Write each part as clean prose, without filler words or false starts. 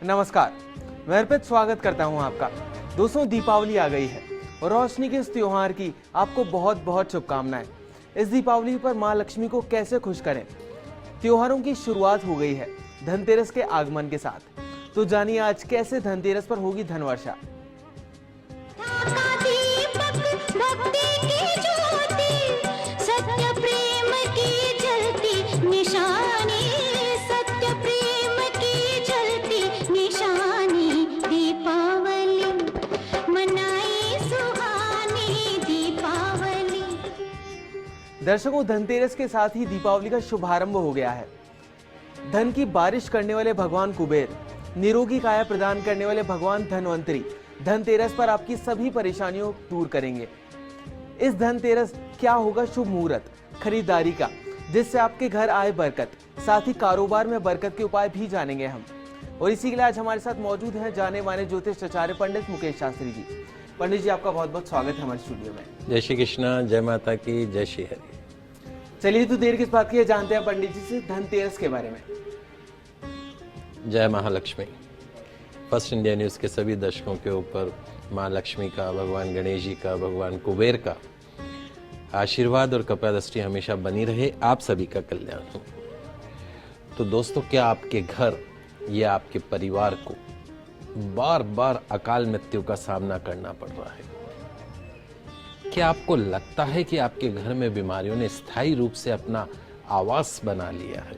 नमस्कार, मैं अर्पित स्वागत करता हूं आपका। दोस्तों, दीपावली आ गई है और रोशनी के इस त्योहार की आपको बहुत बहुत शुभकामनाएं। इस दीपावली पर मां लक्ष्मी को कैसे खुश करें? त्योहारों की शुरुआत हो गई है धनतेरस के आगमन के साथ, तो जानिए आज कैसे धनतेरस पर होगी धनवर्षा। दर्शकों, धनतेरस के साथ ही दीपावली का शुभारंभ हो गया है। धन की बारिश करने वाले भगवान कुबेर, निरोगी काया प्रदान करने वाले भगवान धनवंतरी धनतेरस पर आपकी सभी परेशानियों दूर करेंगे। इस धनतेरस क्या होगा शुभ मुहूर्त खरीदारी का, जिससे आपके घर आए बरकत, साथ ही कारोबार में बरकत के उपाय भी जानेंगे हम। और इसी के लिए आज हमारे साथ मौजूद हैं जाने माने ज्योतिष आचार्य पंडित मुकेश शास्त्री जी। पंडित जी, आपका बहुत बहुत स्वागत है हमारे स्टूडियो में। जय श्री कृष्णा, जय माता की, जय श्री हरि। चलिए तो देर किस बात की है, जानते हैं पंडित जी से धनतेरस के बारे में। जय महालक्ष्मी। फर्स्ट इंडिया न्यूज के सभी दर्शकों के ऊपर माँ लक्ष्मी का, भगवान गणेश जी का, भगवान कुबेर का आशीर्वाद और कृपा दृष्टि हमेशा बनी रहे, आप सभी का कल्याण हो। तो दोस्तों, क्या आपके घर या आपके परिवार को बार बार अकाल मृत्यु का सामना करना पड़ रहा है? क्या आपको लगता है कि आपके घर में बीमारियों ने स्थायी रूप से अपना आवास बना लिया है?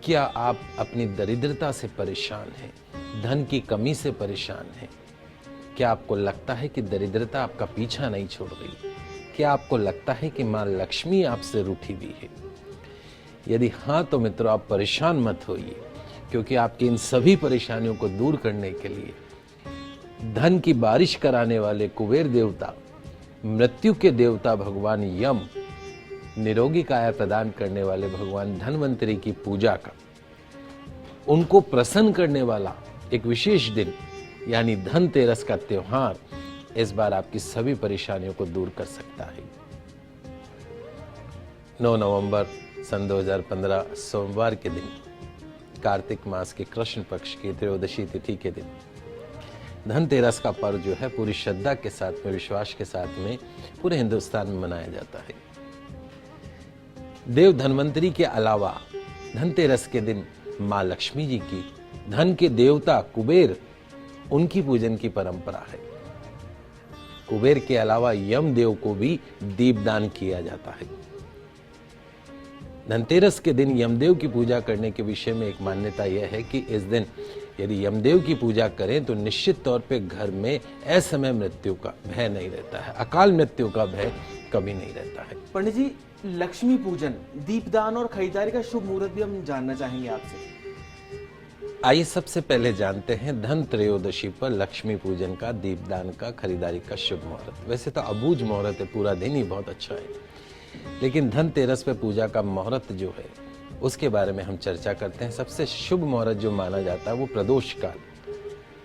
क्या आप अपनी दरिद्रता से परेशान हैं, धन की कमी से परेशान हैं? क्या आपको लगता है कि दरिद्रता आपका पीछा नहीं छोड़ रही? क्या आपको लगता है कि मां लक्ष्मी आपसे रूठी हुई है? यदि हाँ, तो मित्रों आप परेशान मत होइए, क्योंकि आपकी इन सभी परेशानियों को दूर करने के लिए धन की बारिश कराने वाले कुबेर देवता, मृत्यु के देवता भगवान यम, निरोगी काया प्रदान करने वाले भगवान धनवंतरी की पूजा का, उनको प्रसन्न करने वाला एक विशेष दिन यानी धनतेरस का त्योहार इस बार आपकी सभी परेशानियों को दूर कर सकता है। 9 नवंबर सन 2015 सोमवार के दिन, कार्तिक मास के कृष्ण पक्ष की त्रयोदशी तिथि के दिन धनतेरस का पर्व जो है पूरी श्रद्धा के साथ में, विश्वास के साथ में पूरे हिंदुस्तान में मनाया जाता है। देव धनवंतरी के अलावा धनतेरस के दिन मां लक्ष्मी जी की, धन के देवता कुबेर, उनकी पूजन की परंपरा है। कुबेर के अलावा यम देव को भी दीपदान किया जाता है। धनतेरस के दिन यमदेव की पूजा करने के विषय में एक मान्यता यह है कि इस दिन यदि यमदेव की पूजा करें तो निश्चित तौर पे घर में असमय मृत्यु का भय नहीं रहता है, अकाल मृत्यु का भय कभी नहीं रहता है। पंडित जी, लक्ष्मी पूजन, दीपदान और खरीदारी का शुभ मुहूर्त भी हम जानना चाहेंगे आपसे। आइए सबसे पहले जानते हैं धन त्रयोदशी पर लक्ष्मी पूजन का, दीपदान का, खरीदारी का शुभ मुहूर्त। वैसे तो अबूझ मुहूर्त है, पूरा दिन ही बहुत अच्छा है, लेकिन धनतेरस पे पूजा का मुहूर्त जो है उसके बारे में हम चर्चा करते हैं। सबसे शुभ मुहूर्त जो माना जाता है वो प्रदोष काल।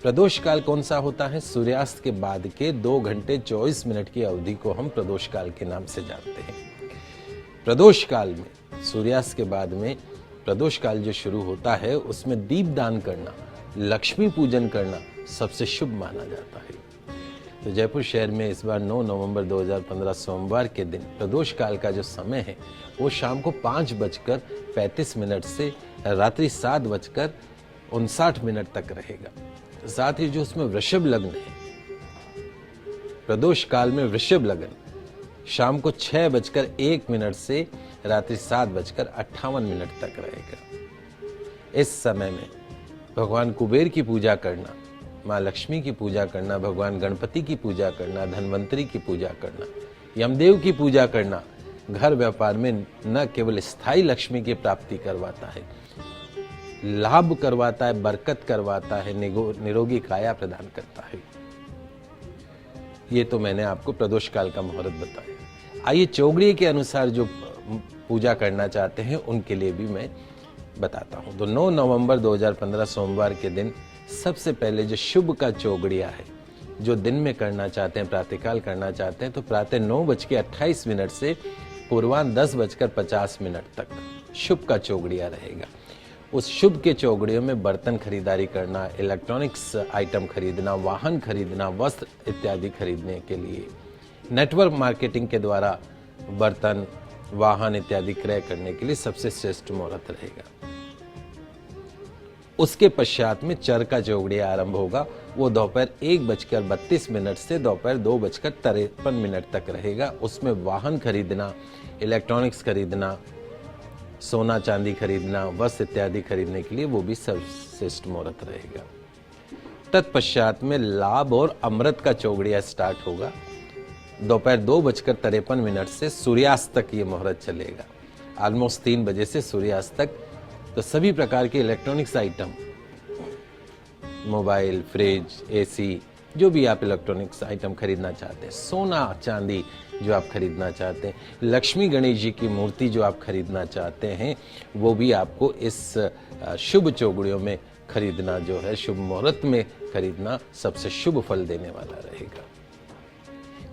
प्रदोष काल कौन सा होता है? सूर्यास्त के बाद के 2 घंटे 24 मिनट की अवधि को हम प्रदोष काल के नाम से जानते हैं। प्रदोष काल में, सूर्यास्त के बाद में प्रदोष काल जो शुरू होता है, उसमें दीपदान करना, लक्ष्मी पूजन करना सबसे शुभ माना जाता है। तो जयपुर शहर में इस बार 9 नवंबर 2015 सोमवार के दिन प्रदोष काल का जो समय है वो शाम को 5:35 से रात्रि 7:59 तक रहेगा। साथ ही जो उसमें वृषभ लग्न है, प्रदोष काल में वृषभ लग्न शाम को 6:01 से रात्रि 7:58 तक रहेगा। इस समय में भगवान कुबेर की पूजा करना, माँ लक्ष्मी की पूजा करना, भगवान गणपति की पूजा करना, धनवंतरी की पूजा करना, यमदेव की पूजा करना घर व्यापार में न केवल स्थायी लक्ष्मी की प्राप्ति करवाता है, लाभ करवाता है, बरकत करवाता है, निरोगी काया प्रदान करता है। ये तो मैंने आपको प्रदोष काल का मुहूर्त बताया। आइए चौगड़िए के अनुसार जो पूजा करना चाहते हैं उनके लिए भी मैं बताता हूँ। तो 9 नवंबर 2015 सोमवार के दिन सबसे पहले जो शुभ का चौगड़िया है, जो दिन में करना चाहते हैं, प्रातःकाल करना चाहते हैं, तो प्रातः 9:28 से पूर्वाह्न 10:50 तक शुभ का चौगड़िया रहेगा। उस शुभ के चौगड़ियों में बर्तन खरीदारी करना, इलेक्ट्रॉनिक्स आइटम खरीदना, वाहन खरीदना, वस्त्र इत्यादि खरीदने के लिए नेटवर्क मार्केटिंग के द्वारा बर्तन, वाहन इत्यादि क्रय करने के लिए सबसे श्रेष्ठ मुहूर्त रहेगा। उसके पश्चात में चर का चौगड़िया आरंभ होगा। वो दोपहर 1:32 से दोपहर 2:53 तक रहेगा। उसमें वाहन खरीदना, इलेक्ट्रॉनिक्स खरीदना, सोना चांदी खरीदना, वस्त्र इत्यादि खरीदने के लिए वो भी सर्वश्रेष्ठ मुहूर्त रहेगा। तत्पश्चात में लाभ और अमृत का चौगड़िया स्टार्ट होगा। दोपहर 2:53 से सूर्यास्त तक ये मुहूर्त चलेगा। ऑलमोस्ट 3 बजे से सूर्यास्त तक। तो सभी प्रकार के electronics item, mobile, fridge, AC, जो भी आप इलेक्ट्रॉनिक्स आइटम खरीदना चाहते हैं, सोना चांदी जो आप खरीदना चाहते हैं, लक्ष्मी गणेश जी की मूर्ति जो आप खरीदना चाहते हैं, वो भी आपको इस शुभ चौगड़ियों में खरीदना जो है, शुभ मुहूर्त में खरीदना सबसे शुभ फल देने वाला रहेगा।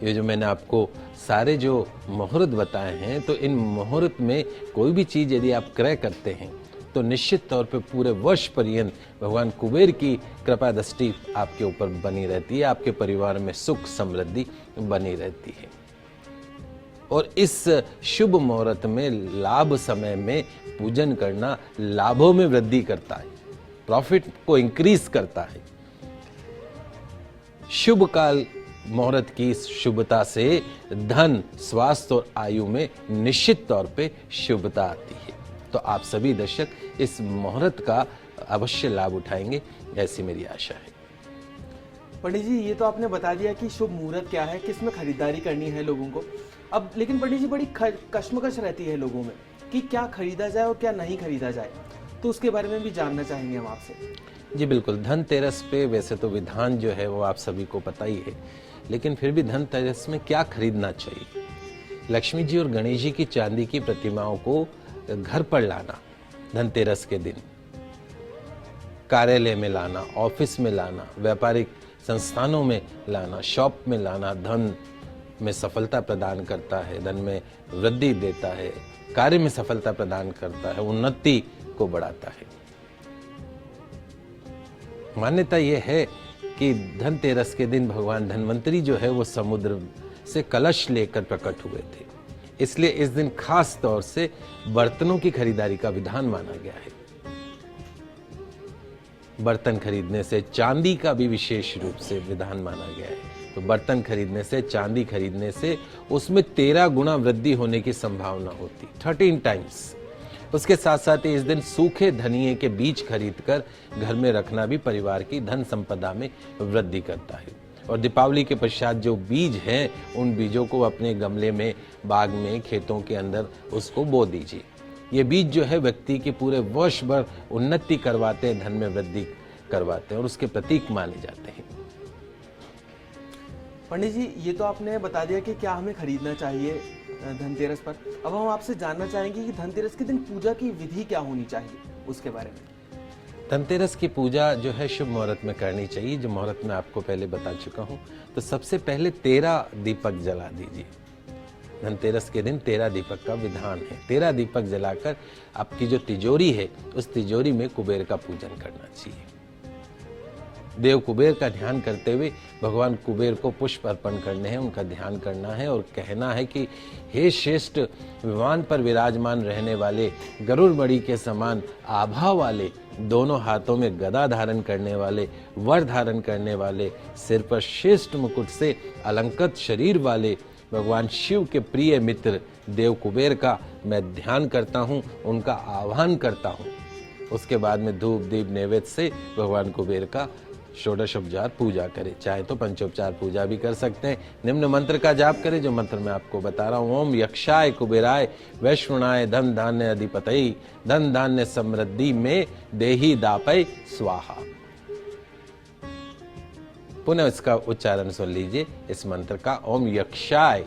ये जो मैंने आपको सारे जो मुहूर्त बताए हैं, तो इन मुहूर्त में कोई भी चीज़ यदि आप क्रय करते हैं तो निश्चित तौर पे पूरे वर्ष पर्यंत भगवान कुबेर की कृपा दृष्टि आपके ऊपर बनी रहती है, आपके परिवार में सुख समृद्धि बनी रहती है। और इस शुभ मुहूर्त में लाभ समय में पूजन करना लाभों में वृद्धि करता है, प्रॉफिट को इंक्रीज करता है। शुभ काल मुहूर्त की शुभता से धन, स्वास्थ्य और आयु में निश्चित तौर पे शुभता आती है। तो आप सभी दर्शक इस मुहूर्त का अवश्य लाभ उठाएंगे, ऐसी मेरी आशा है। पंडित जी, ये तो आपने बता दिया कि शुभ मुहूर्त क्या है, किस में खरीदारी करनी है लोगों को। अब लेकिन पंडित जी, बड़ी कश्मकश रहती है लोगों में कि क्या खरीदा जाए और क्या नहीं खरीदा जाए, तो उसके बारे में भी जानना चाहेंगे हम आपसे। जी बिल्कुल। धनतेरस पे वैसे तो विधान जो है वो आप सभी को पता ही है, लेकिन फिर भी धनतेरस में क्या खरीदना चाहिए। लक्ष्मी जी और गणेश जी की चांदी की प्रतिमाओं को घर पर लाना धनतेरस के दिन, कार्यालय में लाना, ऑफिस में लाना, व्यापारिक संस्थानों में लाना, शॉप में लाना, धन में सफलता प्रदान करता है, धन में वृद्धि देता है, कार्य में सफलता प्रदान करता है, उन्नति को बढ़ाता है। मान्यता यह है कि धनतेरस के दिन भगवान धन्वंतरी जो है वो समुद्र से कलश लेकर प्रकट हुए थे, इसलिए इस दिन खास तौर से बर्तनों की खरीदारी का विधान माना गया है। बर्तन खरीदने से, चांदी का भी विशेष रूप से विधान माना गया है। तो बर्तन खरीदने से, चांदी खरीदने से उसमें 13 गुना वृद्धि होने की संभावना होती, 13 टाइम्स। उसके साथ साथ इस दिन सूखे धनिये के बीज खरीदकर घर में रखना भी परिवार की धन संपदा में वृद्धि करता है। और दीपावली के पश्चात जो बीज हैं, उन बीजों को अपने गमले में, बाग में, खेतों के अंदर उसको बो दीजिए। ये बीज जो है व्यक्ति के पूरे वर्ष भर उन्नति करवाते हैं, धन में वृद्धि करवाते हैं और उसके प्रतीक माने जाते हैं। पंडित जी, ये तो आपने बता दिया कि क्या हमें खरीदना चाहिए धनतेरस पर। अब हम आपसे जानना चाहेंगे कि धनतेरस के दिन पूजा की विधि क्या होनी चाहिए, उसके बारे में। धनतेरस की पूजा जो है शुभ मुहूर्त में करनी चाहिए, जो मुहूर्त मैं आपको पहले बता चुका हूँ। तो सबसे पहले 13 दीपक जला दीजिए। धनतेरस के दिन 13 दीपक का विधान है। 13 दीपक जलाकर आपकी जो तिजोरी है, उस तिजोरी में कुबेर का पूजन करना चाहिए। देव कुबेर का ध्यान करते हुए भगवान कुबेर को पुष्प अर्पण करने हैं, उनका ध्यान करना है और कहना है कि हे श्रेष्ठ, विमान पर विराजमान रहने वाले, गरुड़ मणि के समान आभा वाले, दोनों हाथों में गदा धारण करने वाले, वर धारण करने वाले, सिर पर श्रेष्ठ मुकुट से अलंकृत शरीर वाले भगवान शिव के प्रिय मित्र देव कुबेर का मैं ध्यान करता हूँ, उनका आह्वान करता हूँ। उसके बाद में धूप दीप नैवेद्य से भगवान कुबेर का षोडशोपचार पूजा करें। चाहे तो पंचोपचार पूजा भी कर सकते हैं। निम्न मंत्र का जाप करें, जो मंत्र मैं आपको बता रहा हूँ। ओम यक्षाय कुबेराय वैश्वनाय धन धान्य अधिपतये धन धान्य समृद्धि में देही दापय स्वाहा। पुनः इसका उच्चारण सुन लीजिए इस मंत्र का। ओम यक्षाय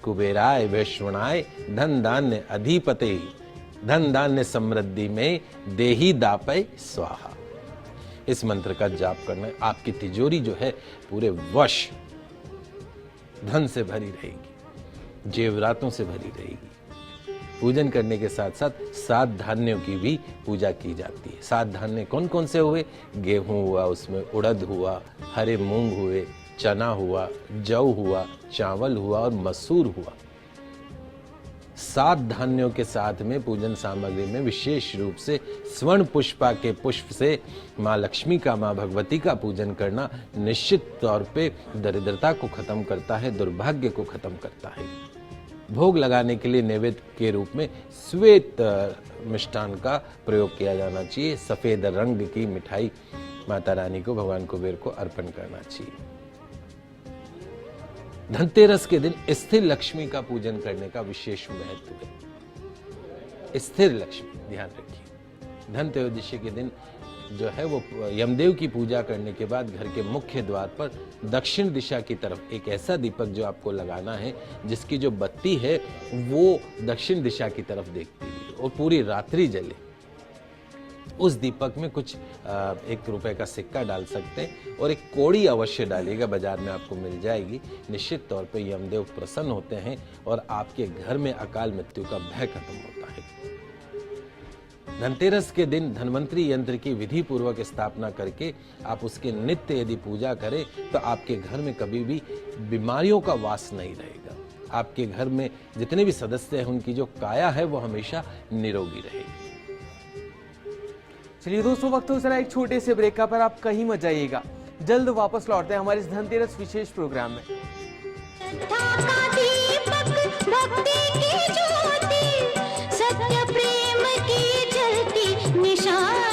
कुबेराय वैश्वनाय धन धान्य अधिपतये धन धान्य समृद्धि में देही दापय स्वाहा। इस मंत्र का जाप करना, आपकी तिजोरी जो है पूरे वर्ष धन से भरी रहेगी, जेवरातों से भरी रहेगी, पूजन करने के साथ साथ 7 धान्यों की भी पूजा की जाती है। 7 धान्य कौन कौन से हुए? गेहूं हुआ, उसमें उड़द हुआ, हरे मूंग हुए, चना हुआ, जौ हुआ, चावल हुआ और मसूर हुआ। 7 धान्यों के साथ में पूजन सामग्री में विशेष रूप से स्वर्ण पुष्पा के पुष्प से माँ लक्ष्मी का, माँ भगवती का पूजन करना निश्चित तौर पे दरिद्रता को खत्म करता है, दुर्भाग्य को खत्म करता है। भोग लगाने के लिए नैवेद्य के रूप में श्वेत मिष्ठान का प्रयोग किया जाना चाहिए। सफेद रंग की मिठाई माता रानी को, भगवान कुबेर को अर्पण करना चाहिए। धनतेरस के दिन स्थिर लक्ष्मी का पूजन करने का विशेष महत्व है। स्थिर लक्ष्मी, ध्यान रखिए। धनतेरस के दिन जो है वो यमदेव की पूजा करने के बाद घर के मुख्य द्वार पर दक्षिण दिशा की तरफ एक ऐसा दीपक जो आपको लगाना है जिसकी जो बत्ती है वो दक्षिण दिशा की तरफ देखती है और पूरी रात्रि जले। उस दीपक में कुछ 1 रुपए का सिक्का डाल सकते हैं और एक कौड़ी अवश्य डालिएगा, बाजार में आपको मिल जाएगी। निश्चित तौर पे यमदेव प्रसन्न होते हैं और आपके घर में अकाल मृत्यु का भय खत्म होता है। धनतेरस के दिन धन्वंतरी यंत्र की विधि पूर्वक स्थापना करके आप उसके नित्य यदि पूजा करें तो आपके घर में कभी भी बीमारियों का वास नहीं रहेगा। आपके घर में जितने भी सदस्य हैं उनकी जो काया है वो हमेशा निरोगी रहेगी। चलिए दोस्तों, वक्त हो जरा एक छोटे से ब्रेक का, पर आप कहीं मत जाइएगा। जल्द वापस लौटते हैं हमारे इस धनतेरस विशेष प्रोग्राम में। भक्ति की ज्योति, सत्य प्रेम की जलती निशान।